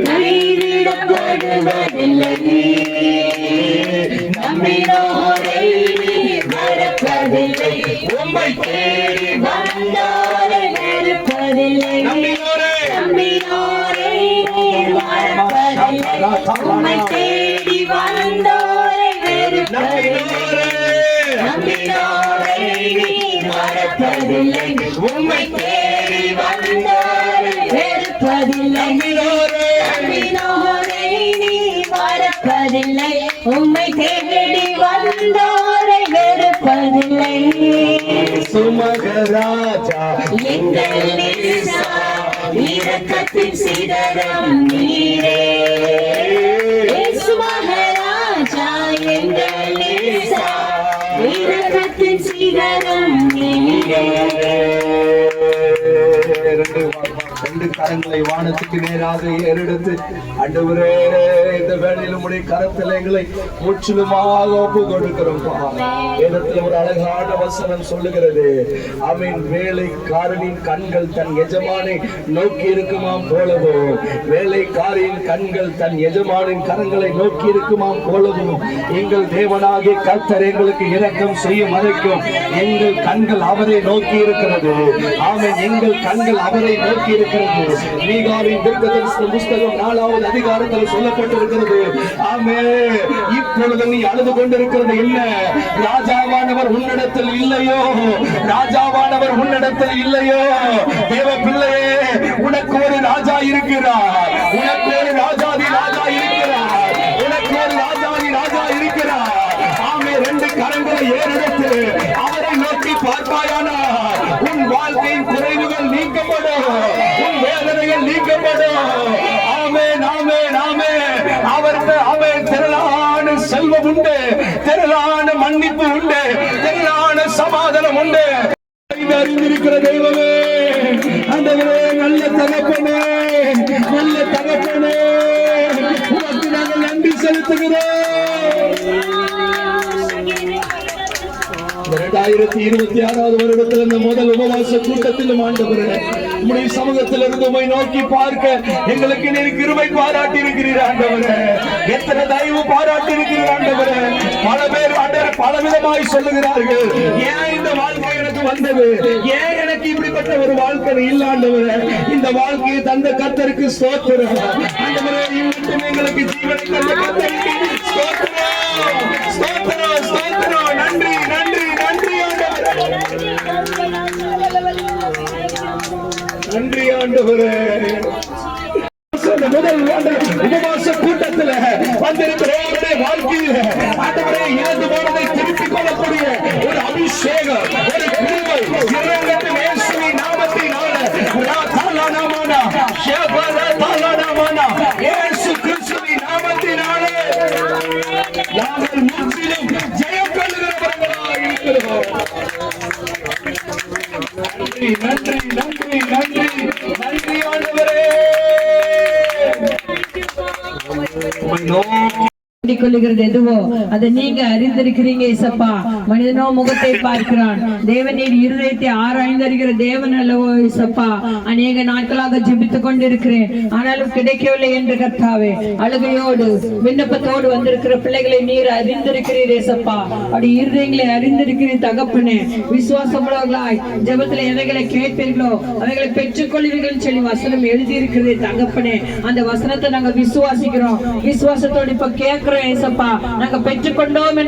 கைவிடப்படுவதில்லை, நம்பினோரை மறப்பதில்லை, உம்மை தேடி வந்தோரை வெறுப்பதில்லை, நம்பினோரை மறப்பதில்லை, உம்மை தேடி வந்தோரை வெறுப்பதில்லை, நம்பினோரை மறப்பதில்லை, உம்மை தேடி வந்தோரை வெறுப்பதில்லை, நம்பினோரை மறப்பதில்லை, உம்மை தேடி வந்தோரை வெறுப்பதில்லை. சுமகராஜா எங்கள் நேசா, இரக்கத்தின் சிதறம் நீரே. சுமகராஜா எங்கள் நேசா, இரக்கத்தின் சிதறம் நீரே. ரெண்டு கரங்களை வானத்துக்கு நேராக ஏறெடுத்து, ஆண்டவரே இந்த வேளையில் உம்முடைய கரத்தில் எங்களை முற்றிலுமாக ஒப்பு கொடுக்கிறோம். வேதத்தில் ஒரு அழகான வசனம் சொல்லுகிறது, அவன் வேலைக்காரனின் கண்கள் தன் எஜமானை நோக்கி இருக்குமாம் போலவோ, வேலைக்காரின் கண்கள் தன் எஜமானின் கரங்களை நோக்கி இருக்குமாம் போலவோ, எங்கள் தேவனாகிய கர்த்தர் எங்களுக்கு இரக்கம் செய்யும் வரைக்கும் எங்கள் கண்கள் அவரை நோக்கி இருக்கிறது. ஆமென். எங்கள் கண்கள் அவரை நோக்கி இருக்கிறது. மீகாவின் தீர்க்கதரிசன புத்தகம் 4வது அதிகாரத்தில் சொல்லப்பட்டிருக்கிறது. ஆமென். இப்பொழுது நீ அழுது கொண்டிருக்கிறது என்ன? ராஜாவானவர் உன்னிடத்தில் இல்லையோ? ராஜாவானவர் உன்னிடத்தில் இல்லையோ? தேவ பிள்ளையே, உனக்கு ஒரு ராஜா இருக்கிறார். உனக்கு ஒரு ராஜாதி ராஜா இருக்கிறார். உனக்கு ஒரு ராஜாதி ராஜா இருக்கிறார். ஆமே. ரெண்டு கரங்களை ஏறெடுத்து அவரை நோக்கி பார்ப்பாயானால் உன் வாழ்க்கையின் குறைவுகள் நீக்கப்படும், உன் வேதனைகள் நீக்கப்படும். ஆமென், ஆமென், ஆமென். அவருக்கு அவன் திரளான செல்வம் உண்டு, திரளான மன்னிப்பு உண்டு, திரளான சமாதானம் உண்டு. அறிந்திருக்கிற தெய்வமே, ஆண்டவரே, நல்ல தகப்பனே, நல்ல தகப்பனே, உனக்கு நாங்கள் நன்றி செலுத்துகிறோம். 2026வது வருடத்தில் இந்த முதல் உபவாச கூட்டத்திலும் ஆண்டவரே, உம்முடைய சமூகத்தில் இருந்து உம்மை நோக்கி பார்க்க எங்களுக்கு நீர் கிருபை பாராட்டி இருக்கிறீர் ஆண்டவரே. எத்தனை தயவு பாராட்டி இருக்கிறீர் ஆண்டவரே. பல பேர் ஆண்டவரே பலவிதமாய் சொல்லுகிறார்கள், ஏன் இந்த வாழ்க்கை எனக்கு வந்தது, ஏன் எனக்கு இப்படிப்பட்ட ஒரு வாழ்க்கை இல்ல ஆண்டவரே. இந்த வாழ்க்கையை தந்த கர்த்தருக்கு ஸ்தோத்திரம் ஆண்டவரே. இன்னும் எங்களுக்கு ஜீவனை தந்த கர்த்தருக்கு ஸ்தோத்திரம், ஸ்தோத்திரம், ஸ்தோத்திரம். நன்றி, நன்றி, நன்றி ஆண்டவரே, நன்றி ஆண்டவரே. முதல் உபவாச கூட்டத்தில் வந்திருக்கிறவருடைய வாழ்க்கையில் ஆண்டவரே இழந்து போனதை திருப்பிக் கொள்ளக்கூடிய ஒரு அபிஷேகம், ஒரு கிருபை இறைவனின் இயேசுவின் நாமத்தினால இயேசு கிறிஸ்துவின் நாமத்தினாலே நாங்கள் முற்றிலும் ஜெயம் கொள்ளுகிறவர்களாய் இருக்கிறோம். நன்றி, நன்றி, நன்றி, நன்றி, நன்றி ஆண்டவரே. கொள்ளுகிறது எதுவோ அதை நீங்க அறிந்திருக்கிறீங்க இசப்பா. மனிதனோ முகத்தை பார்க்கிறான், தேவனின் இருதயத்தை ஆராய்ந்தறிகிற தேவன் அல்லவோ இசப்பா. அநேக நாட்களாக ஜெபித்துக் கொண்டிருக்கிறேன், ஆனாலும் கிடைக்கவில்லை என்று கர்த்தாவே அழுகையோடு விண்ணப்பத்தோடு வந்திருக்கிற பிள்ளைகளை நீர் அறிந்திருக்கிறீர் இசப்பா. அப்படி இருதயங்களை அறிந்திருக்கிறீர் தகப்பனே. விசுவாசமுள்ளவர்களாய் ஜெபத்தில் எவைகளை கேட்பீர்களோ அவைகளை பெற்றுக் கொள்வீர்கள் சொல்லி வசனம் எழுதியிருக்கிறதே தகப்பனே. அந்த வசனத்தை நாங்க விசுவாசிக்கிறோம். விசுவாசத்தோடு இப்ப கேட்கிறோம் ஏசப்பா, நாங்க பெற்றுக்கொண்டோம்.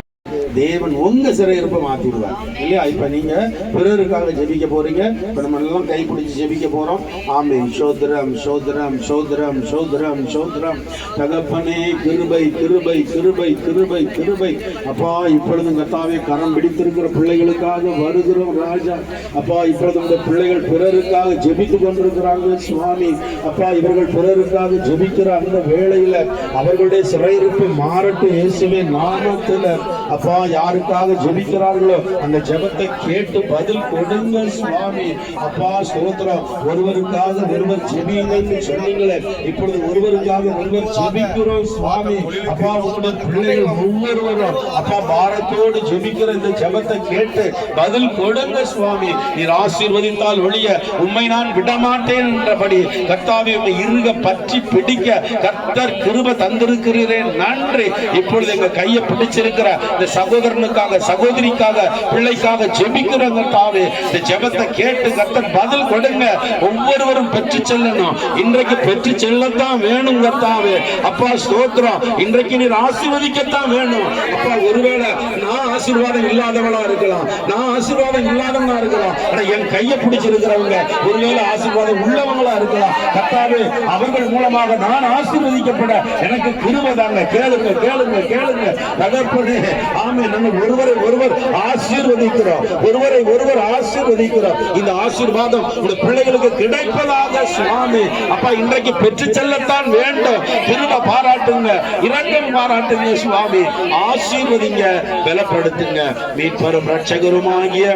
தேவன் உங்க சிறையிருப்பை மாத்திடுவார் இல்லையா? இப்ப நீங்க பிறருக்காக ஜெபிக்க போறீங்க. இப்ப நம்ம எல்லாம் கை பிடிச்சு ஜெபிக்க போறோம். ஆமென். சோதரம், சோதரம், சோதரம், சோதரம், சோதரம். தகப்பனே, கிருபை, கிருபை, கிருபை, கிருபை, கிருபை. அப்பா, இப்பொழுது கர்த்தாவே கரம் பிடித்திருக்கிற பிள்ளைகளுக்காக வருகிறோம் ராஜா. அப்பா, இப்பொழுது இந்த பிள்ளைகள் பிறருக்காக ஜெபித்து கொண்டிருக்கிறாங்க சுவாமி. அப்பா, இவர்கள் பிறருக்காக ஜெபிக்கிற அந்த வேளையில அவர்களுடைய சிறையிருப்பு மாறட்டும் இயேசுவின் நாமத்தில். அப்பா, யாருக்காக ஜெபிக்கிறார்களோ அந்த ஜெபத்தை கேட்டு பதில் கொடுங்க சுவாமி. அப்பா ஸ்தோத்திரம். ஒருவருக்காக ஒருவர் ஜெபியுங்கன்னு சொன்னீங்களே, இப்பொழுது ஒருவருக்காக ஒருவர் ஜெபிக்கிறோம் சுவாமி. அப்பா உங்களுடைய பிள்ளைகள் ஒவ்வொருவரும் அப்பா பாரத்தோடு ஜெபிக்கிற இந்த ஜெபத்தை கேட்டு பதில் கொடுங்க சுவாமி. நீர் ஆசீர்வதித்தால் ஒழிய உம்மை நான் விடமாட்டேன் என்றபடி கர்த்தாவே உம்மை இறுக பற்றி பிடிக்க கர்த்தர் கிருபை தந்திருக்கிறேன். நன்றி. இப்பொழுது எங்க கையை பிடிச்சிருக்கிற இந்த சகோதரனுக்காக சகோதரிக்காக பிள்ளைக்காக ஜெபிக்கிறோம் கர்த்தாவே. இந்த ஜெபத்தை கேட்டு கர்த்தர் பதில் கொடுங்க. ஒவ்வொருவரும் பெற்று செல்லணும். இன்றைக்கு பெற்று செல்லத்தான் வேணும் கர்த்தாவே. அப்பா ஸ்தோத்திரம். இன்றைக்கு நீர் ஆசீர்வதிக்கத்தான் வேணும். அப்பா ஒருவேளை நான் ஆசீர்வாதம் இல்லாதவளா இருக்கலாம், நான் ஆசீர்வாதம் இல்லாதவங்களா இருக்கலாம். ஆனா என் கையை பிடிச்சிருக்கிறவங்க ஒருவேளை ஆசீர்வாதம் உள்ளவங்களா இருக்கலாம். கர்த்தாவே அவர்கள் மூலமாக நான் ஆசீர்வதிக்கப்பட எனக்கு கிருபை தாங்க. கேளுங்க கேளுங்க கேளுங்க தகப்பனே. ஆமென். நம்ம ஒருவரை ஒருவர் ஆசீர்வதிக்கிறோம், ஒருவரை ஒருவர் ஆசீர்வதிக்கிறோம். இந்த ஆசீர்வாதம் உங்க பிள்ளைகளுக்கு கிடைப்பதாக சுவாமி. அப்பா இன்றைக்கு பெற்று செல்லத்தான் வேண்டும். கிருபை பாராட்டுங்க, இரக்கம் பாராட்டுங்க சுவாமி. ஆசீர்வதிங்க, பலப்படுத்துங்க. மீட்பரும் இரட்சகருமாகிய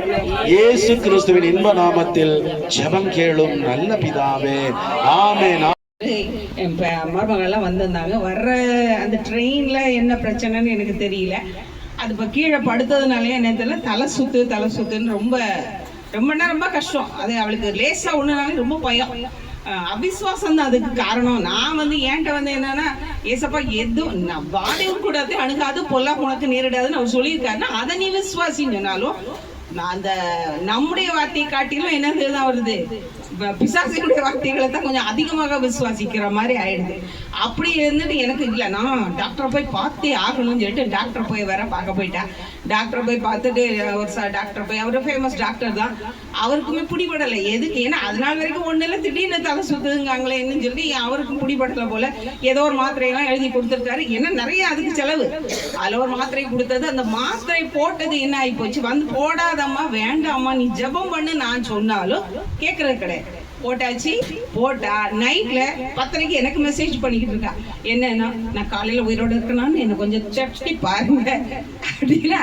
இயேசு கிறிஸ்துவின் இன்ப நாமத்தில் ஜெபம் கேளும் நல்ல பிதாவே. ஆமென். என் மருமகள்லாம் வந்திருந்தாங்க. வர்ற அந்த ட்ரெயினில் என்ன பிரச்சனைன்னு எனக்கு தெரியல. அது இப்போ கீழே படுத்ததுனாலே என்ன தெரியல, தலை சுத்துன்னு ரொம்ப நேரம் ரொம்ப கஷ்டம். அது அவளுக்கு லேசாக ஒன்றுனாலும் ரொம்ப பயம். அவிஸ்வாசம் தான் அதுக்கு காரணம். நான் என்கிட்ட என்னன்னா, ஏசப்பா எதுவும் நான் வாடகையும் கூடாது, அணுகாது, பொல்லா உனக்கு நேரிடாதுன்னு அவர் சொல்லியிருக்காருன்னா அதை நீ விசுவாசின்னு சொன்னாலும் நான் அந்த நம்முடைய வார்த்தையை காட்டிலும் என்னதான் வருது, பிசாசினுடைய வார்த்தைகளை தான் கொஞ்சம் அதிகமாக விசுவாசிக்கிற மாதிரி ஆயிடுது. அப்படி இருந்துட்டு எனக்கு இல்லை, நான் டாக்டரை போய் பார்த்தே ஆகணும்னு சொல்லிட்டு டாக்டர் போய் வேற பார்க்க போயிட்டேன். டாக்டரை போய் பார்த்துட்டு ஒரு டாக்டர் போய், அவர் ஃபேமஸ் டாக்டர் தான், அவருக்குமே பிடிபடலை. எதுக்கு? ஏன்னா அதனால வரைக்கும் ஒன்றும் இல்லை, திடீர்னு தலை சுத்துங்காங்களேன்னு சொல்லி அவருக்கும் பிடிபடலை போல. ஏதோ ஒரு மாத்திரையெல்லாம் எழுதி கொடுத்துருக்காரு. ஏன்னா நிறைய அதுக்கு செலவு. அதில் ஒரு மாத்திரை கொடுத்தது, அந்த மாத்திரை போட்டது என்ன ஆகி போச்சு, போடாதம்மா வேண்டாம்மா நீ ஜெபம் பண்ணு நான் சொன்னாலும் கேட்கறது கிடையாது. போட்டாச்சு. போட்டா நைட்ல 10:30 எனக்கு மெசேஜ் பண்ணிக்கிட்டு இருக்கா. என்னன்னா, நான் காலையில உயிரோட இருக்கணும்னு என்ன கொஞ்சம் செப்டி பாருங்க அப்படின்னு.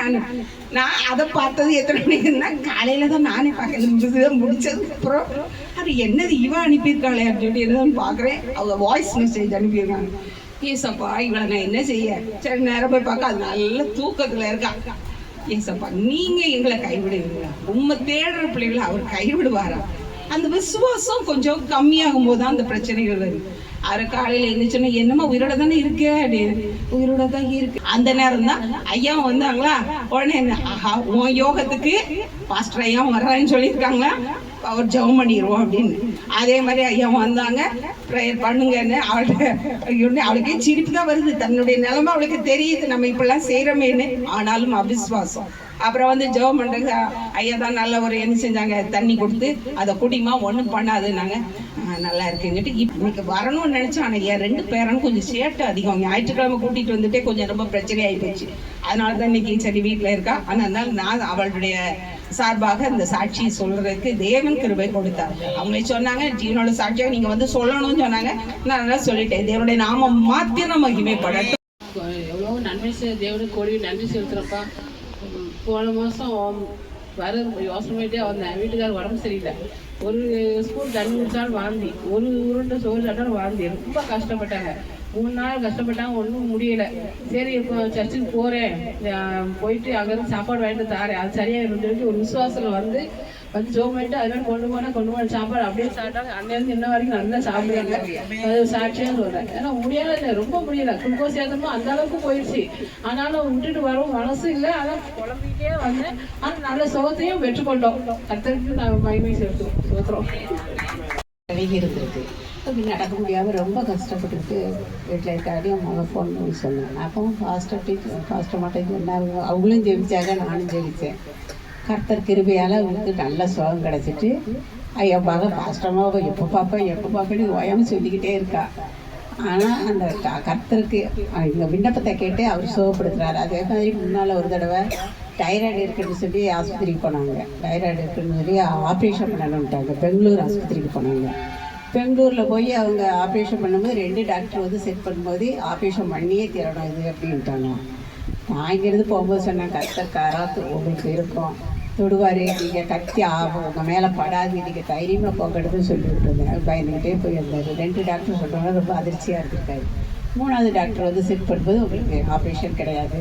நான் அதை பார்த்தது எத்தனை மணிக்குன்னா காலையில தான் நானே பார்க்க முடிச்சதுக்கு அப்புறம் அது என்னது இவன் அனுப்பியிருக்காளே அப்படின்னு என்னதான் பாக்குறேன். அவங்க வாய்ஸ் மெசேஜ் அனுப்பியிருக்காங்க. ஏசப்பா இவளை நான் என்ன செய்ய, சரி நேரம் போய் பார்க்க அது நல்ல தூக்கத்துல இருக்கா. ஏசப்பா நீங்க எங்களை கைவிடுவீங்களா? உண்மை தேடுற பிள்ளைகளை அவர் கைவிடுவாரா? அந்த விசுவாசம் கொஞ்சம் கம்மியாகும் போது தான் அந்த பிரச்சனைகள் வருது. அவரை காலையில எழுந்துச்சுன்னா என்னமா உயிரோட தானே இருக்கு அப்படின்னு, உயிரோட தான் இருக்கு. அந்த நேரம் தான் ஐயா வந்தாங்களா, உடனே என்ன, ஆஹா உன் யோகத்துக்கு பாஸ்டர் ஐயா வர்றான்னு சொல்லியிருக்காங்களா, அவர் ஜெபம் பண்ணிடுவோம் அப்படின்னு. அதே மாதிரி ஐயா வந்தாங்க, ப்ரேயர் பண்ணுங்கன்னு. அவளுக்கே சிரிப்பு தான் வருது. தன்னுடைய நிலைமை அவளுக்கு தெரியுது, நம்ம இப்பெல்லாம் செய்யறோமேன்னு. ஆனாலும் அவிசுவாசம். அப்புறம் ஜெபம் பண்றாங்க. ஐயா தான் நல்ல ஒரு என்ன செஞ்சாங்க, தண்ணி கொடுத்து அதை குடிமா ஒன்றும் பண்ணாதுன்னாங்க. நல்லா இருக்குன்னுட்டு இன்னைக்கு வரணும்னு நினைச்சேன். ஆனால் என் 2 பேரனும் கொஞ்சம் சேட்டை அதிகம். ஞாயிற்றுக்கிழமை கூட்டிட்டு வந்துட்டே கொஞ்சம் ரொம்ப பிரச்சனை ஆகி போச்சு. அதனால தான் இன்னைக்கு சரி வீட்டில் இருக்கா. அதனால நான் அவளுடைய சார்பாக இந்த சாட்சி சொல்றதுக்கு தேவன் கிருபை கொடுத்தார். அவங்களே சொன்னாங்க, ஜீவனோட சாட்சியாக நீங்க சொல்லணும்னு சொன்னாங்க. நான் நல்லா சொல்லிட்டேன். தேவனுடைய நாமம் மாத்திரம் மகிமைப்படட்டும். எவ்வளோ நன்மை தேவனுக்கு கோடி நன்றி செலுத்துறப்பா. போன மாதம் வர யோசனை வந்தேன். வீட்டுக்காரர் உடம்பு சரியில்லை. ஒரு ஸ்பூன் தண்ணி குடிச்சாலும் வாந்தி, ஒரு உருண்டை சோறு சாப்பிட்டாலும் வாந்தி. ரொம்ப கஷ்டப்பட்டாங்க. 3 நாள் கஷ்டப்பட்டாங்க, ஒன்றும் முடியலை. சரி இப்போ சர்ச்சுக்கு போகிறேன், போயிட்டு அங்கேருந்து சாப்பாடு வாங்கிட்டு தாரேன், அது சரியாக இருந்துட்டு ஒரு விசுவாசத்தில் வந்து ஜோம் பண்ணிட்டு அதனால கொண்டு போன சாப்பாடு அப்படியே சாப்பிட்டாங்க. அன்னையிலேருந்து இன்ன வரைக்கும் நல்லா சாப்பிடுவாங்க. அது சாட்சியாக சொல்கிறேன். ஏன்னா முடியலை, ரொம்ப முடியலை. குளுக்கோஸ் ஏற்றமும் அந்த அளவுக்கு போயிடுச்சு. ஆனாலும் விட்டுட்டு வரும் மனசு இல்லை. ஆனால் குழந்தைக்கே வந்தேன். ஆனால் நல்ல சுகத்தையும் பெற்றுக்கொண்டோம். கர்த்தருக்கு நாங்கள் மகிமை செலுத்துவோம். சோத்திரம். இருந்திருக்கு. அப்படி நடக்க முடியாமல் ரொம்ப கஷ்டப்பட்டுருக்கு. வீட்டில் இருக்காடி அம்மாவை ஃபோன் பண்ணி சொன்னேன். அப்பவும் ஃபாஸ்ட்டர் மட்டும் சொன்னாங்க. அவங்களும் ஜெபிச்சாங்க, நானும் ஜெபித்தேன். கர்த்தர் கிருபையால் அவங்களுக்கு நல்ல சுகம் கிடச்சிட்டு ஐயா பாஸ்டமாக எப்போ பார்ப்பேன்னு ஓயாமல் சொல்லிக்கிட்டே இருக்கா. ஆனால் அந்த கர்த்தருக்கு எங்கள் விண்ணப்பத்தை கேட்டு அவர் சுகப்படுத்துகிறாரு. அதே மாதிரி முன்னால் ஒரு தடவை தைராய்டு இருக்குன்னு சொல்லி ஆஸ்பத்திரிக்கு போனாங்க. தைராய்டு இருக்குன்னு சொல்லி ஆப்ரேஷன் பண்ணணுன்ட்டாங்க. பெங்களூர் ஆஸ்பத்திரிக்கு போனாங்க. பெங்களூரில் போய் அவங்க ஆப்ரேஷன் பண்ணும்போது 2 டாக்டர் செட் பண்ணும்போது ஆப்ரேஷன் பண்ணியே தீரணும் இது அப்படின்ட்டாங்க. நான் இங்கேருந்து போகும்போது சொன்னேன், கர்த்தர்காரா உங்களுக்கு இருக்கும், தொடுவார், நீங்கள் கத்தி ஆகும், உங்கள் மேலே படாது, நீங்கள் தைரியமாக போங்கன்னு சொல்லிவிட்டு இருந்தேன். பயந்துக்கிட்டே போயிருந்தார். 2 டாக்டர் சொல்கிறாங்க, ரொம்ப அதிர்ச்சியாக இருந்திருக்காரு. 3வது டாக்டர் வந்து செக் பண்ணும்போது உங்களுக்கு ஆப்ரேஷன் கிடையாது,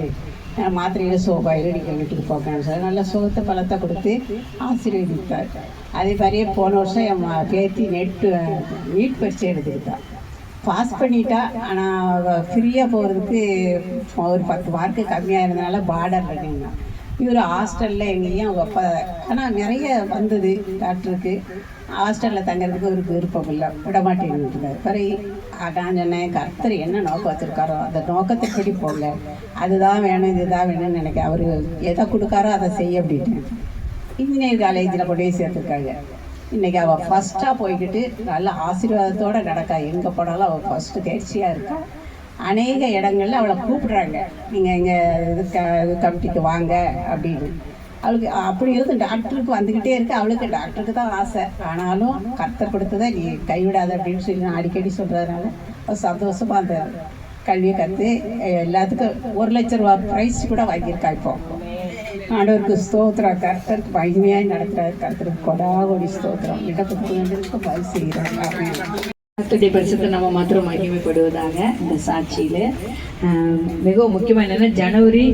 மாத்திரையில் சோபாயில் நீங்கள் வீட்டுக்கு போகணும்னு சொல்லி நல்ல சுகத்தை பலத்தை கொடுத்து ஆசீர்வதித்தார். அதே மாதிரியே போன வருஷம் என் பேத்தி நீட் பரீட்சை எழுதிக்கிட்டா, பாஸ் பண்ணிட்டா. ஆனால் ஃப்ரீயாக போகிறதுக்கு ஒரு 10 மார்க்கு கம்மியாக இருந்தனால பார்டர் பண்ணிங்கன்னா இவர் ஹாஸ்டலில் எங்கேயும் அவங்க அப்பா, ஆனால் நிறைய வந்தது டாக்டருக்கு, ஹாஸ்டலில் தங்கிறதுக்கு அவருக்கு விருப்பம் இல்லை, விட மாட்டேன்னுட்டார். பிறகு நான் சொன்னேன், கர்த்தர் என்ன நோக்கம் வச்சுருக்காரோ அந்த நோக்கத்தைப்படி போகல, அதுதான் வேணும் இதுதான் வேணும்னு நினைக்க, அவர் எதை கொடுக்காரோ அதை செய்ய அப்படின்னு இன்ஜினியரிங் காலேஜில் கொண்டு போய் சேர்த்துருக்காங்க. இன்றைக்கி அவள் ஃபஸ்ட்டாக போய்கிட்டு நல்ல ஆசீர்வாதத்தோடு நடக்கா, எங்கே போனாலும் அவள் ஃபஸ்ட்டு தேர்ச்சியாக இருக்கா. அநேக இடங்களில் அவளை கூப்பிட்றாங்க, நீங்கள் இங்கே கமிட்டிக்கு வாங்க அப்படின்னு. அவளுக்கு அப்படி இருந்து டாக்டருக்கு வந்துக்கிட்டே இருக்கு. அவளுக்கு டாக்டருக்கு தான் ஆசை, ஆனாலும் கர்த்தர் கொடுத்ததை நீ கைவிடாத அப்படின்னு சொல்லி நான் அடிக்கடி சொல்கிறதுனால சந்தோஷமாக அந்த கல்வியை கற்று எல்லாத்துக்கும் 1 லட்ச ரூபா ப்ரைஸ் கூட வாங்கியிருக்கா. இப்போ ஆண்டவருக்கு ஸ்தோத்திரம், கர்த்தருக்கு மகிமையாக நடத்துகிறார். கர்த்தருக்கு கொடாகொடி ஸ்தோத்திரம், இடத்துக்கு பதில் செய்கிறாங்க. கர்த்தருடைய பரிசுத்த நாம மாத்திரம் மகிமைப்படுவதாக. இந்த சாட்சியில் மிகவும் முக்கியமாக என்னென்னா, ஜனவரி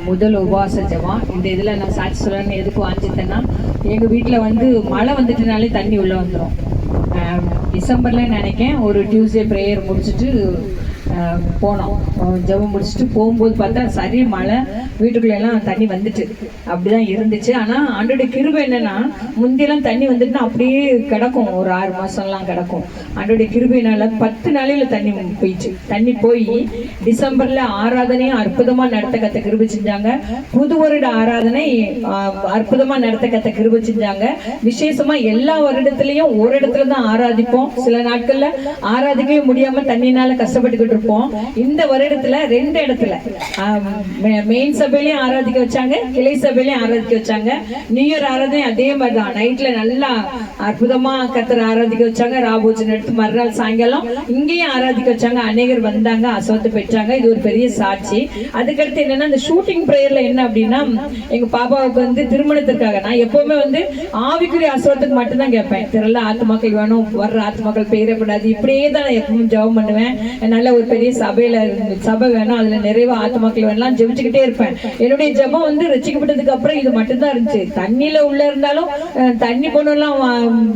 முதல் உபவாச ஜெபம். இந்த இதில் நான் சாட்சி சொல்லணும்னு எதுக்கு வாங்கிட்டேன்னா, எங்கள் வீட்டில் வந்து மழை வந்துட்டுனாலே தண்ணி உள்ளே வந்துடும். டிசம்பரில் நினைக்கேன் ஒரு டியூஸ்டே ப்ரேயர் முடிச்சுட்டு போனோம், ஜெபம் முடிச்சுட்டு போகும்போது பார்த்தா சரி மழை, வீட்டுக்குள்ளெல்லாம் தண்ணி வந்துட்டு அப்படிதான் இருந்துச்சு. ஆனால் ஆண்டோடைய கிருபை என்னன்னா, முந்தியெல்லாம் தண்ணி வந்துட்டுனா அப்படியே கிடக்கும், ஒரு 6 மாதம்லாம் கிடக்கும். ஆண்டோடைய கிருபையினால 10 நாளையில் தண்ணி போயிடுச்சு. தண்ணி போய் டிசம்பரில் ஆராதனையும் அற்புதமாக நடத்த கத்த கிருபை செஞ்சாங்க. புது வருட ஆராதனை அற்புதமாக நடத்த கத்த கிருபை செஞ்சாங்க. விசேஷமாக எல்லா வருடத்துலையும் ஒரு இடத்துல தான் ஆராதிப்போம். சில நாட்களில் ஆராதிக்கவே முடியாமல் தண்ணினால கஷ்டப்பட்டுக்கிட்டு இருப்போம். இந்த வருடத்துல 2 இடத்துல மெயின் சபையிலையும் ஆராதிக்க வச்சாங்க, கிளை சபையிலையும் ஆராதிக்க வச்சாங்க. நியூ இயர் ஆராதனை அதே மாதிரிதான், நைட்ல நல்லா அற்புதமா கர்த்தரை ஆராதிக்க வச்சாங்க. ராபோஜன் எடுத்து மறுநாள் சாயங்காலம் இங்கேயும் ஆராதிக்க வச்சாங்க. அநேகர் வந்தாங்க, அசோத்து பெற்றாங்க. இது ஒரு பெரிய சாட்சி. அதுக்கடுத்து என்னன்னா, இந்த ஷூட்டிங் பிரேயர்ல என்ன அப்படின்னா, எங்க பாப்பாவுக்கு வந்து திருமணத்திற்காக நான் எப்பவுமே வந்து ஆவிக்குரிய அசோத்துக்கு மட்டும்தான் கேட்பேன். திரள ஆத்துமாக்கள் வேணும், வர்ற ஆத்துமாக்கள் பெயரக்கூடாது, இப்படியே தான் நான் எப்பவும் ஜெபம் பண்ணுவேன். நல்ல ஒரு பெரிய சபை வேணும், அதுல நிறைய ஆத்துமாக்கள் வேணும் ஜெபிச்சுக்கிட்டே இருப்பேன். என்னுடைய ஜெபம் வந்து ரசிக்கப்பட்டதுக்கு அப்புறம் இது மட்டும்தான் இருந்துச்சு. தண்ணியில உள்ள இருந்தாலும் தண்ணி பொண்ணுலாம்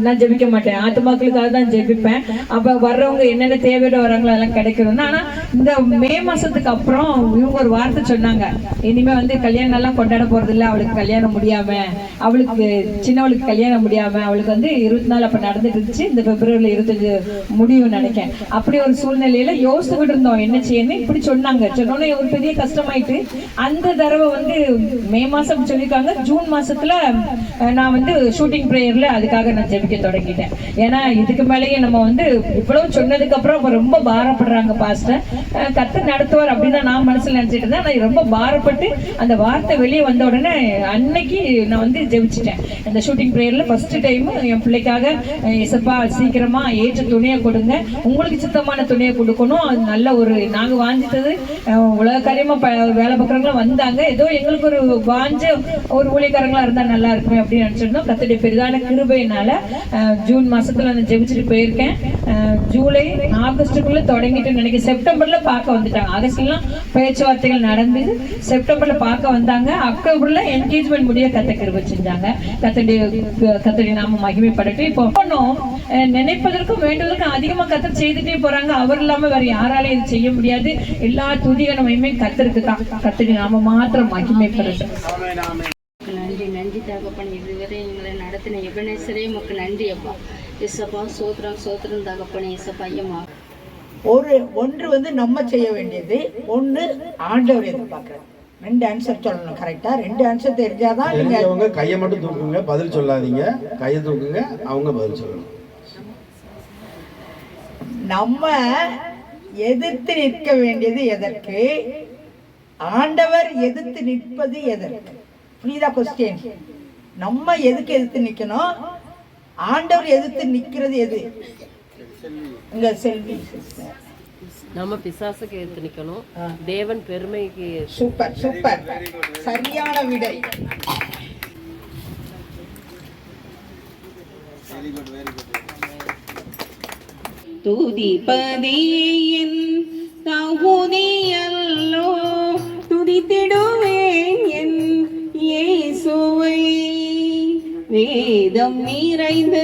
நான் ஜெபிக்க மாட்டேன், ஆத்துமாக்களுக்காக தான் ஜெபிப்பேன். அப்ப வர்றவங்க என்னென்ன தேவையோட வராங்களோ அதெல்லாம் கிடைக்கணும். ஆனா இந்த மே மாசத்துக்கு அப்புறம் இவங்க ஒரு வார்த்தை சொன்னாங்க, இனிமே வந்து கல்யாணம் எல்லாம் கொண்டாட போறது இல்லை, அவளுக்கு கல்யாணம் முடியாம, அவளுக்கு சின்னவளுக்கு கல்யாணம் முடியாம, அவளுக்கு வந்து 24 அப்ப நடந்துட்டு இருந்துச்சு. இந்த பிப்ரவரியில 25 முடியும் நினைக்கிறேன். அப்படி ஒரு சூழ்நிலையில யோசிச்சுக்கிட்டு இருந்தோம் என்ன செய்யணும். இப்படி சொன்னாங்க, சொன்னோன்னே ஒரு பெரிய கஷ்டமாயிட்டு அந்த தடவை வந்து மே மாசம் சொல்லியிருக்காங்க. ஜூன் மாசத்துல நான் வந்து ஷூட்டிங் பிரேயர்ல அதுக்காக நான் ஜெபிக்க தொடங்கிட்டேன். ஏன்னா இதுக்கு மேலேயே நம்ம வந்து இவ்வளவு சொன்னதுக்கு அப்புறம் ரொம்ப பாரப்படுறாங்க பாஸ்டர், கர்த்தர் நடத்துவார் அப்படின்னு நான் மனசுல நினைச்சிட்டு இருந்தேன். நான் ரொம்ப பாரப்பட்டு அந்த வார்த்தை வெளியே வந்த உடனே அன்னைக்கு நான் வந்து ஜெபிச்சிட்டேன். அந்த ஷூட்டிங் பிரேயர்ல ஃபர்ஸ்ட் டைம் என் பிள்ளைக்காக, இசப்பா சீக்கிரமா ஏற்ற துணியை கொடுங்க, உங்களுக்கு சுத்தமான துணியை கொடுக்கணும். அது நல்ல ஒரு நாங்க வாஞ்சித்தது உலக காரியமா வேலை பார்க்குறவங்களும் வந்தாங்க. ஏதோ எங்களுக்கு ஒரு வாஞ்ச ஒரு ஊழியக்காரங்களா இருந்தா நல்லா இருக்குமே அப்படின்னு நினைச்சிருந்தோம். கர்த்தருடைய பெரிதான கிருபையினால ஜூன் மாசத்துல நான் ஜெபிச்சுட்டு போயிருக்கேன். ஜூலை ஆகஸ்டுக்குள்ள தொடங்கிட்டு நினைக்கிறேன். செப்டம்பர்ல பார்க்க வந்துட்டாங்க. ஆகஸ்ட்லாம் பேச்சுவார்த்தைகள் நடந்தது, செப்டம்பர்ல பார்க்க வந்தாங்க. அக்டோபர்ல என்கேஜ்மெண்ட் முடிய கர்த்தர் கிருபை செஞ்சாங்க. கர்த்தருடைய நாம மகிமைப்படட்டும். இப்போ நினைப்பதற்கும் வேண்டுவதற்கும் அதிகமா கர்த்தர் செய்துட்டே போறாங்க. அவர் இல்லாம வேற யாராலையும் இது செய்ய முடியாது. எல்லா துதிகனமையுமே கர்த்தருக்கு தான். கர்த்தருடைய நாம மாத்திரம் மகிமைப்படட்டும். நன்றி நன்றி தகப்பன், இதுவரை எங்களை நடத்தின எபனேசரே உமக்கு நன்றி அப்பா. இசப்பா சோத்திரம் சோத்திரம் தகப்பனே. இசப்பா ஐயம்மா ஒன்று வந்து நம்ம செய்ய வேண்டியது, ஒன்று ஆண்டவர் எதிர்பார்க்கிறார். 2 ஆன்சர் சொல்லணும் கரெக்டா. 2 ஆன்சர் தெரிஞ்சாதான் நீங்க கையை மட்டும் தூக்குங்க, பதில் சொல்லாதீங்க. கையை தூக்குங்க, அவங்க பதில் சொல்லணும். நம்ம எதிர்த்து நிற்க வேண்டியது எதற்கு, ஆண்டவர் எதிர்த்து நிற்பது எதற்கு? புரியுதா கொஸ்டின்? நம்ம எதுக்கு எதிர்த்து நிக்கணும், ஆண்டவர் எதிர்த்து நிக்கிறது எது? இங்க செல்வி நம்ம பிசாசுக்கு எடுத்து நிக்கணும், தேவன் பெருமைக்கு. சூப்பர் சூப்பர், சரியான விடை. துதிப்பதே என் தகுதியல்லோ, துதித்திடுவேன் என் இயேசுவை. வேதம் நிறைந்த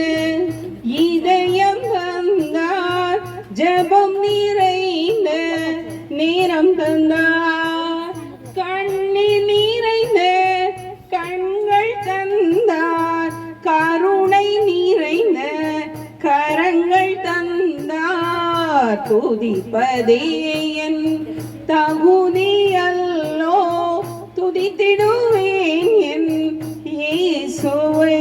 இதயம் தந்தார், ஜெபம் நிறைந்த நேரம் தந்தார், கண்ணீர் நிறைந்த கண்கள் தந்தார், கருணை நிறைந்த கரங்கள் தந்தார். துதிப்பதே என் தகுதியல்லோ, துதித்திடுவேன் என் இயேசுவை.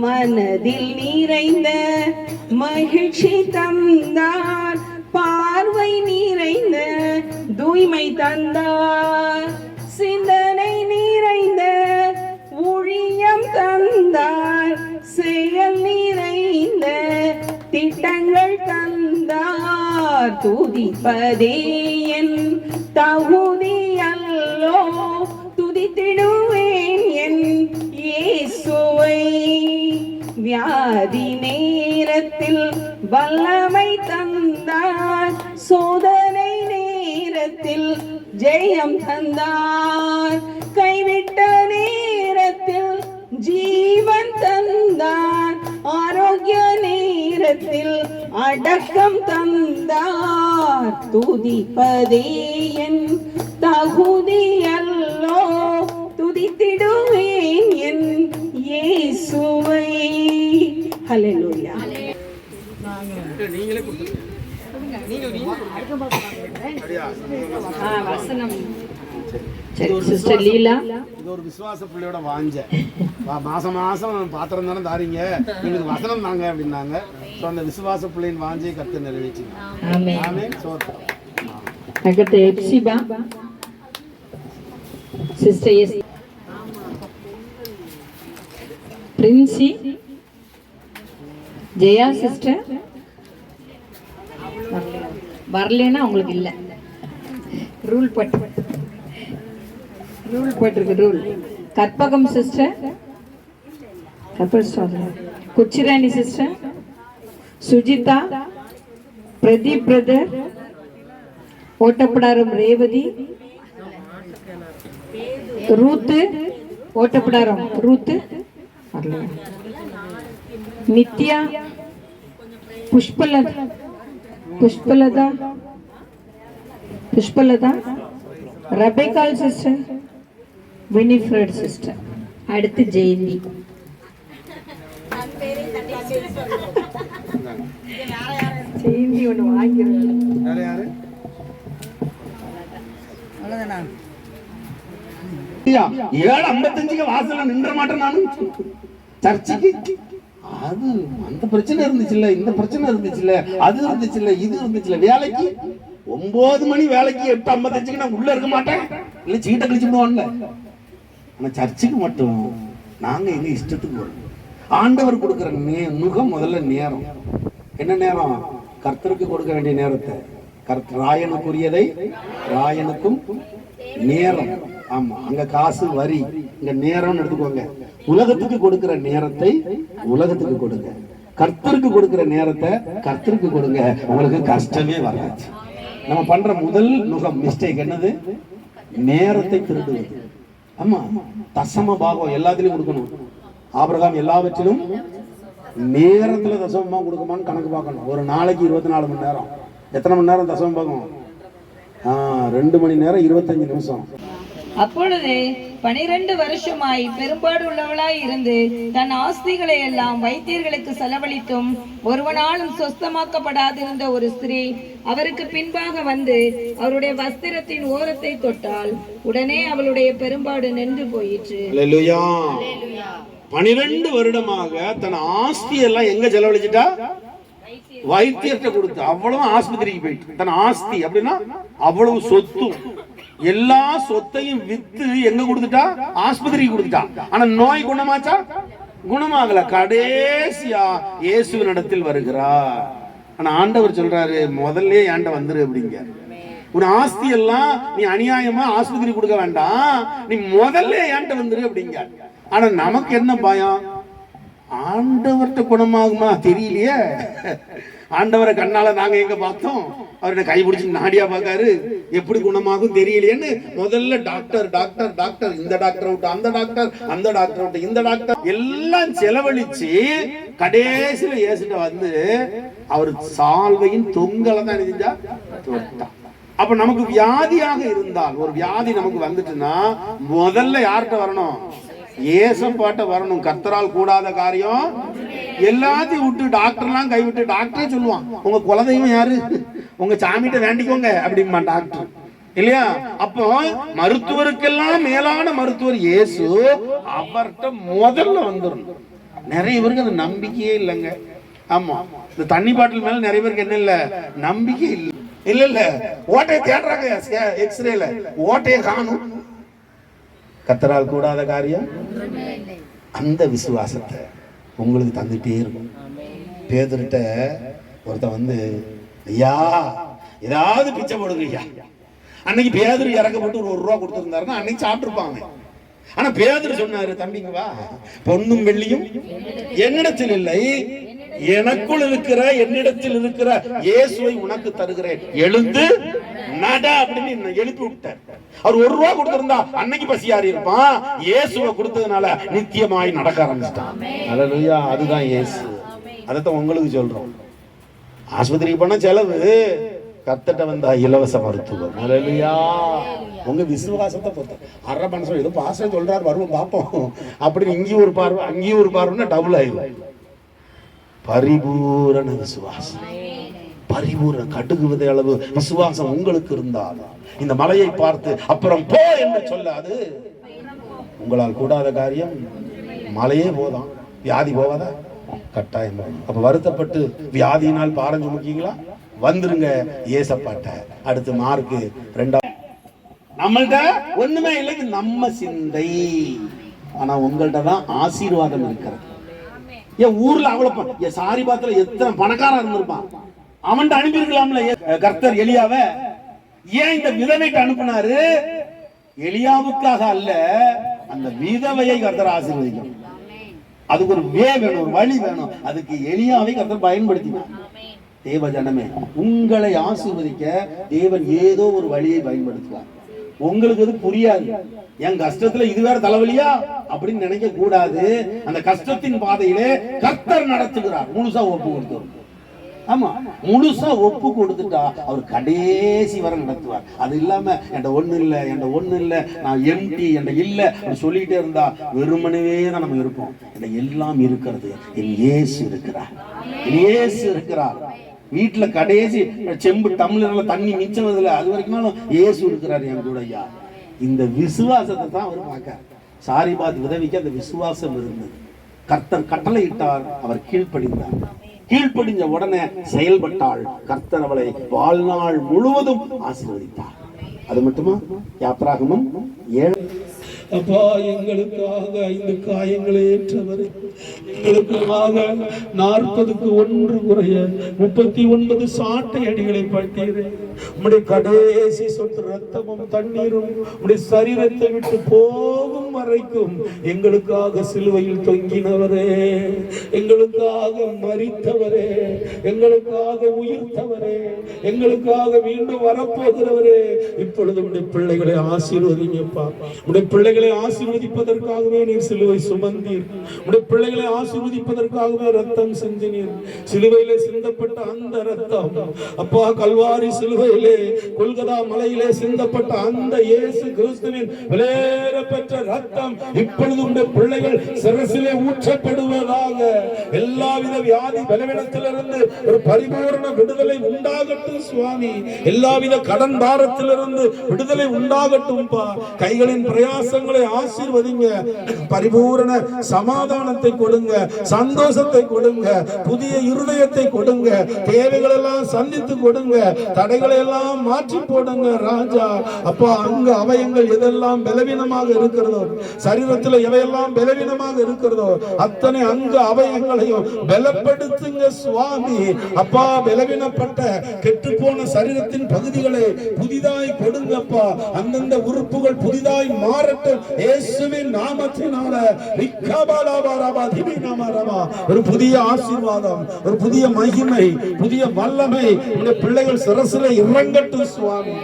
மனதில் நிறைந்த மகிழ்ச்சி தந்தார், பார்வை நிறைந்த தூய்மை தந்தார், சிந்தனை நிறைந்த ஊழியம் தந்தார், செயல் நிறைந்த திட்டங்கள் தந்தார். துதிப்பதே என் தகுதியல்லோ, துதித்திடுவேன் என் இயேசுவை. வியாதி நேரத்தில் வல்லமை தந்தார், சோதனை நேரத்தில் ஜெயம் தந்தார், கைவிட்ட நேரத்தில் ஜீவன் தந்தார், ஆரோக்கிய நேரத்தில் அடக்கம் தந்தார். துதிப்பதே என் தகுதியல்லோ, துதித்திடுவேன் என் இயேசுவை. ஹல்லேலூயா. வசனம். சரி சிஸ்டர் லீலா. இது ஒரு விசுவாச பிள்ளையோட வாஞ்ச மாசம் மாசம் பாத்திரம் தானே தாரீங்க, எங்களுக்கு வசனம் தாங்க அப்படின்னாங்க. ஸோ அந்த விசுவாச பிள்ளையின் வாஞ்சையை கர்த்தர் நிறைவேற்றினாங்க. ஆமென். அடுத்து Hephzibah sister S Princy Jaya sister. வரலன்னா உங்களுக்கு இல்லை, ரூல் போட்டிருக்கு ரூல். கற்பகம் சிஸ்டர், குச்சிராணி sister, Sujitha, Pradeep brother, Ottapidaram Revathi, Ruth, Ottapidaram Ruth, Nithya, Pushpalatha, Rebekah sister, Winifred sister. அடுத்து ஜெயந்தி. ஜெயந்தி ஒன்று வாங்கிருக்கேன். 7:55 வாசல்ல நின்ற மாட்டேன் நானும் சர்ச்சுக்கு. அது அந்த பிரச்சனை இருந்துச்சுல்ல, இந்த பிரச்சனை இருந்துச்சுல்ல, அது இருந்துச்சுல்ல, இது இருந்துச்சுல்ல. வேலைக்கு 9 மணி வேலைக்கு 8:55 நான் உள்ள இருக்க மாட்டேன், இல்ல சீட்டை கழிச்சுடுவான்ல. ஆனா சர்ச்சுக்கு மட்டும் நாங்க எங்க இஷ்டத்துக்கு வரோம். ஆண்டவர் கொடுக்கிற நுகம் முதல்ல நேரம். என்ன நேரம்? கர்த்தருக்கு கொடுக்க வேண்டிய நேரத்தை. ராயனுக்குரியதை ராயனுக்கும் நேரம். ஆமா, அங்க காசு வரி, இங்க நேரம் எடுத்துக்கோங்க. உலகத்துக்கு கொடுக்கிற நேரத்தை உலகத்துக்கு கொடுங்க, கர்த்தருக்கு கொடுக்கிற நேரத்தை கர்த்தருக்கு கொடுங்க. உங்களுக்கு கஷ்டமே வராது. நம்ம பண்ற முதல் நுகம் மிஸ்டேக் என்னது? நேரத்தை திருடுவது. ஆமா, தசம பாகம் எல்லாத்திலையும் கொடுக்கணும். ஆபிரகாம் எல்லாவற்றிலும் நேரத்துல தசமமா கொடுக்குமான்னு கணக்கு பார்க்கணும். ஒரு நாளைக்கு 24 மணி நேரம். எத்தனை மணி நேரம் தசம பாகம்? 2 மணி நேரம் 25 நிமிஷம். அப்பொழுது 12 வருஷமாய் பெரும்பாடு உள்ளவளாய் இருந்து தன் ஆஸ்திகளை எல்லாம் வைத்தியர்களுக்கு செலவழித்தும் ஒருவனாலும் சொஸ்தமாக்கப்படாதிருந்த ஒரு ஸ்திரீ அவருக்கு பின்பாக வந்து அவருடைய வஸ்திரத்தின் ஓரத்தை தொட்டால் உடனே அவளுடைய பெரும்பாடு நின்று போயிற்று. 12 வருடமாக தன் ஆஸ்தி எல்லாம் எங்க செலவழிச்சிட்டா? வைத்தியர்கிட்ட கொடுத்து. அவ்வளவு ஆஸ்பத்திரிக்கு போயிட்டு தன் ஆஸ்தி அப்படின்னா அவ்வளவு சொத்து, எல்லா சொத்தையும் வித்து எங்க கொடுத்துட்டா? ஆஸ்பத்திரிக்கு கொடுத்துட்டா. ஆனா நோய் குணமாச்சா? குணமாகல. கடைசியா இயேசுவினிடத்தில் வருகிறார். ஆனா ஆண்டவர் சொல்றாரு முதல்ல ஏன்ட வந்துரு அப்படிங்க. உன் ஆஸ்தி எல்லாம் நீ அநியாயமா ஆஸ்பத்திரி கொடுக்க வேண்டாம், நீ முதல்ல ஏன்ட வந்துரு அப்படிங்க. ஆனா நமக்கு என்ன பயம், ஆண்டவர்கிட்ட குணமாகுமா தெரியலையே. ஆண்டவரை கண்ணால நாங்க எங்க பார்த்தோம், அவர்கிட்ட கை பிடிச்சி நாடியா பாக்காரு, எப்படி குணமாகும் தெரியலையேன்னு முதல்ல டாக்டர் டாக்டர் டாக்டர், இந்த டாக்டர் விட்டு அந்த டாக்டர், அந்த டாக்டர் விட்டு இந்த டாக்டர் எல்லாம் செலவழிச்சு கடைசியில ஏசிட்ட வந்து அவர் சால்வையின் தொங்கலை தான் எழுதிஞ்சா தொட்டான். அப்ப நமக்கு வியாதியாக இருந்தால், ஒரு வியாதி நமக்கு வந்துட்டுன்னா முதல்ல யார்கிட்ட வரணும், ஏசப்பாட்ட வரணும். கர்த்தரால் கூடாத காரியம் எல்லாத்தையும் விட்டு டாக்டர்லாம் கைவிட்டு, டாக்டரே சொல்லுவான் உங்க குலதெய்வம் யாரு, உங்க சாமிகிட்ட வேண்டிக்கோங்க அப்படிமா டாக்டர் இல்லையா. அப்போ மருத்துவருக்கெல்லாம் மேலான மருத்துவர் இயேசு, அவர்கிட்ட முதல்ல வந்துடணும். நிறைய பேருக்கு அந்த நம்பிக்கையே இல்லைங்க. ஆமா, இந்த தண்ணி பாட்டில் மேல நிறைய பேருக்கு என்ன இல்ல, நம்பிக்கை இல்லை. இல்ல இல்ல ஓட்டையை தேடுறாங்க, எக்ஸ்ரேல ஓட்டையை காணும். கர்த்தரால் கூடாத காரியம், அந்த விசுவாசத்தை உங்களுக்கு தந்துட்டே இருக்கும். பேதுருட்ட ஒருத்தன் வந்து, ஐயா ஏதாவது பிச்சை போடுங்க ஐயா. அன்னைக்கு பேதுரு இறக்கப்பட்டு ஒரு ரூபா கொடுத்துருந்தாருன்னா அன்னைக்கு சாப்பிட்டுருப்பாங்க. ஆனா பேதுரு சொன்னாரு, தம்பிங்க வா, பொன்னும் வெள்ளியும் என்னிடத்தில் இல்லை, எனக்குள் இருக்கிற என்னிடத்தில் இருக்கிற இயேசுவை உனக்கு தருகிறேன், எழுந்து நட அப்படின்னு எழுப்பி விட்டார். அவர் ஒரு ரூபா கொடுத்திருந்தா அன்னைக்கு பசியாரி இருப்பான், இயேசுவை கொடுத்ததுனால நித்தியமாய் நடக்க ஆரம்பிச்சிட்டான். அல்லேலூயா, அதுதான் இயேசு. அதைத்தான் உங்களுக்கு சொல்றோம். ஆஸ்பத்திரிக்கு போனா செலவு, கர்த்தட்ட வந்தா இலவச மருத்துவம். அல்லேலூயா. உங்க விசுவாசத்தை பொறுத்த அரை மனசு ஏதோ பாச சொல்றாரு, வருவோம் பார்ப்போம் அப்படின்னு இங்கேயும் ஒரு பார்வை அங்கேயும் ஒரு பார்வைன்னா டபுள் ஆயிடும். பரிபூரண விசுவாசம், பரிபூரண கடுகு விதை அளவு விசுவாசம் உங்களுக்கு இருந்தால் இந்த மலையை பார்த்து அப்புறம் போ என்று சொல்லாது. உங்களால் கூடாத காரியம், மலையே போதான், வியாதி போவாதா, கட்டாயம். அப்ப வருத்தப்பட்டு வியாதியினால் பாரம் சுமக்கீங்களா, வந்துருங்க ஏசப்பாட்ட. அடுத்து மார்க்கு 2. நம்மள்ட்ட ஒண்ணுமே இல்லை, நம்ம சிந்தை. ஆனா உங்கள்ட்ட தான் ஆசீர்வாதம் இருக்கிறது. என் ஊர்ல அவ்வளவு, என் சாரி பாத்துல எத்தனை பணக்காரன் இருந்திருப்பான், அவன்கிட்ட அனுப்பியிருக்கலாம்ல கர்த்தர் எலியாவ. ஏன் இந்த விதவைக்கு அனுப்பினாரு, எலியாவுக்காக அல்ல, அந்த விதவையை கர்த்தர் ஆசீர்வதிக்கும். அதுக்கு ஒரு வே வேணும், ஒரு வழி வேணும். அதுக்கு எலியாவை கர்த்தர் பயன்படுத்தினார். தேவ ஜனமே, உங்களை ஆசீர்வதிக்க தேவன் ஏதோ ஒரு வழியை பயன்படுத்துவார். உங்களுக்கு அது புரியாது, என் கஷ்டத்துல இது வேற தலைவலியா அப்படின்னு நினைக்க கூடாது. அந்த கஷ்டத்தின் பாதையிலே கர்த்தர் நடத்துகிறார். முழுசா ஒப்பு கொடுத்தோம். ஆமா, முழுசா ஒப்பு கொடுத்துட்டா அவர் கடைசி வரை நடத்துவார். அது இல்லாம என்கிட்ட ஒண்ணு இல்ல, என்கிட்ட ஒண்ணு இல்ல, நான் எம்டி, என்கிட்ட இல்ல சொல்லிட்டே இருந்தா வெறுமனவே தான் நம்ம இருப்போம். என்கிட்ட எல்லாம் இருக்கிறது, என் இயேசு இருக்கிறார், என் இயேசு இருக்கிறார். வீட்டுல கடைசி செம்பு டம்ளர்ல தண்ணி மிச்சம் வருதுல, அது வரைக்கும் இயேசு இருக்கிறார் என் கூட. ஐயா, இந்த விசுவாசத்தை தான் அவர் பார்க்க. சாரிபாத் விதவிக்கு அந்த விசுவாசம் இருந்தது. கர்த்தர் கட்டளை இட்டார், அவர் கீழ்ப்படிந்தார். கீழ்ப்படிஞ்ச உடனே செயல்பட்டாள். கர்த்தர் அவளை வாழ்நாள் முழுவதும் ஆசீர்வதித்தார். அது மட்டுமா, யாத்ராகமம் 7. அப்பா, எங்களுக்காக 5 காயங்களை ஏற்றவர், எங்களுக்காக 40க்கு 1 குறைய 39 சாட்டை அடிகளை பட்டீரே. உம்முடைய கடைசி சொட்டு ரத்தமும் தண்ணீரும் உம்முடைய சரீரத்தை விட்டு போகும் வரைக்கும் எங்களுக்காக சிலுவையில் தொங்கினவரே, எங்களுக்காக மரித்தவரே, எங்களுக்காக உயிர்த்தவரே, எங்களுக்காக மீண்டும் வரப்போகிறவரே, இப்பொழுது உம்முடைய பிள்ளைகளை ஆசீர்வதிங்கப்பா. உம்முடைய பிள்ளைகளை ஆசீர்வதிப்பதற்காகவே நீர் சிலுவை சுமந்தீர். உடைய பிள்ளைகளை ஆசீர்வதிப்பதற்காகவே ரத்தம் சிந்தினீர். சிலுவையிலே சிந்தப்பட்ட அந்த ரத்தம் அப்பா, கல்வாரி சிலுவையிலே கொல்கதா மலையிலே சிந்தப்பட்ட அந்த இயேசு கிறிஸ்துவின் விலையேற பெற்ற ரத்தம் இப்பொழுது உடைய பிள்ளைகள் சிரசிலே ஊற்றப்படுவதாக. எல்லாவித வியாதி பலவீனத்திலிருந்து ஒரு பரிபூரண விடுதலை உண்டாகட்டும் சுவாமி. எல்லாவித கடன் பாரத்திலிருந்து விடுதலை உண்டாகட்டும். கைகளின் பிரயாசங்கள் குடும்பங்களை ஆசீர்வதிங்க. பரிபூரண சமாதானத்தை கொடுங்க, சந்தோஷத்தை கொடுங்க, புதிய இருதயத்தை கொடுங்க, தேவைகள் எல்லாம் சந்தித்து கொடுங்க, தடைகளை எல்லாம் மாற்றி போடுங்க ராஜா. அப்பா, அங்க அவயங்கள் எதெல்லாம் பலவீனமாக இருக்கிறதோ, சரீரத்தில் எவையெல்லாம் பலவீனமாக இருக்கிறதோ அத்தனை அங்க அவயங்களையும் பலப்படுத்துங்க சுவாமி. அப்பா, பலவீனப்பட்ட கெட்டுப்போன சரீரத்தின் பகுதிகளை புதிதாய் கொடுங்கப்பா. அந்தந்த உறுப்புகள் புதிதாய் மாறட்டும் இயேசுவின் நாமத்தினால. ஒரு புதிய ஆசீர்வாதம், ஒரு புதிய மகிமை, புதிய வல்லமை இந்த பிள்ளைகள் சிரசில இறங்கட்டும் சுவாமி.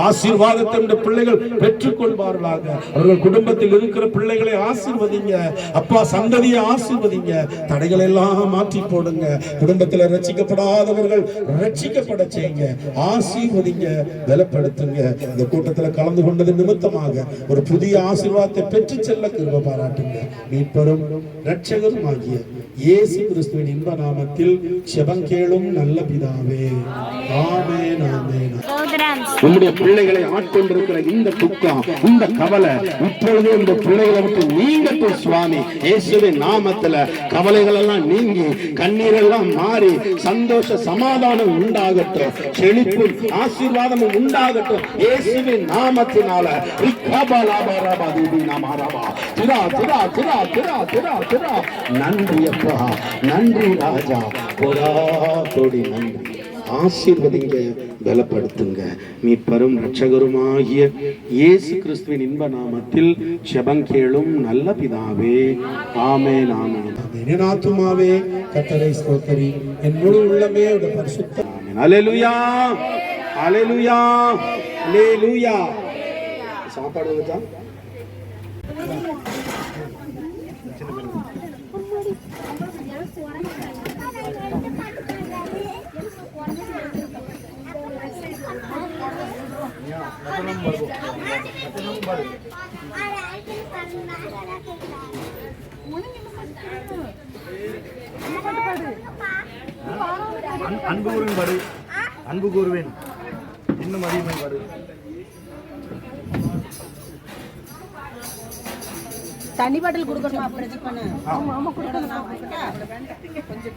ஆசீர்வாதத்தை இந்த பிள்ளைகள் பெற்றுக் கொள்வார்களாக. அவர்கள் குடும்பத்தில் இருக்கிற பிள்ளைகளை ஆசீர்வதிங்க அப்பா, சந்ததியை ஆசீர்வதிங்க, தடைகளை எல்லாம் மாற்றி போடுங்க. குடும்பத்தில் ரட்சிக்கப்படாதவர்கள் ரட்சிக்கப்பட செய்யுங்க, ஆசீர்வதிங்க, பலப்படுத்துங்க. இந்த கூட்டத்தில் கலந்து கொண்டது நிமித்தமாக ஒரு புதிய ஆசீர்வாதத்தை பெற்று செல்ல கிருபை பாராட்டுங்க. மீட்பரும் இரட்சகரும் ஆகிய இயேசு கிறிஸ்துவின் இன்ப நாமத்தில் செபம் கேளும் நல்ல பிதாவே, ஆமென், ஆமென். உம்முடைய பிள்ளைகளை ஆட்கொண்டிருக்கிற இந்த துக்கம், இந்த கவலை இப்பொழுது இந்த பிள்ளைகளை விட்டு நீங்கட்டும் சுவாமி. இயேசுவின் நாமத்துல கவலைகள் எல்லாம் நீங்கி கண்ணீர் எல்லாம் மாறி சந்தோஷ சமாதானம் உண்டாகட்டும், செழிப்பும் ஆசீர்வாதமும் உண்டாகட்டும் இயேசுவின் நாமத்தினால. நன்றி அப்பா, நன்றி ராஜா, கொடி நன்றி. ஆசீர்வதிங்க, பலப்படுத்துங்க. மீட்பரும் இரட்சகருமாகிய இயேசு கிறிஸ்துவின் இன்ப நாமத்தில் ஜெபம் கேளும் நல்ல பிதாவே, ஆமென், ஆமென். என் ஆத்துமாவே கர்த்தரை ஸ்தோத்திரி, என் முழு உள்ளமே அவருடைய பரிசுத்த நாமத்தில். அல்லேலூயா, அல்லேலூயா, அல்லேலூயா. சாப்பாடு வந்துட்டா? அன்பு கூறுவேன் பாடு, அன்பு கூறுவேன் இன்னும் அதிகமே பாடு. தண்ணி பாட்டில் கொடுக்கணுமா? பிரச்சனை பண்ண ஆமா கொடுக்கணும். கொஞ்சம்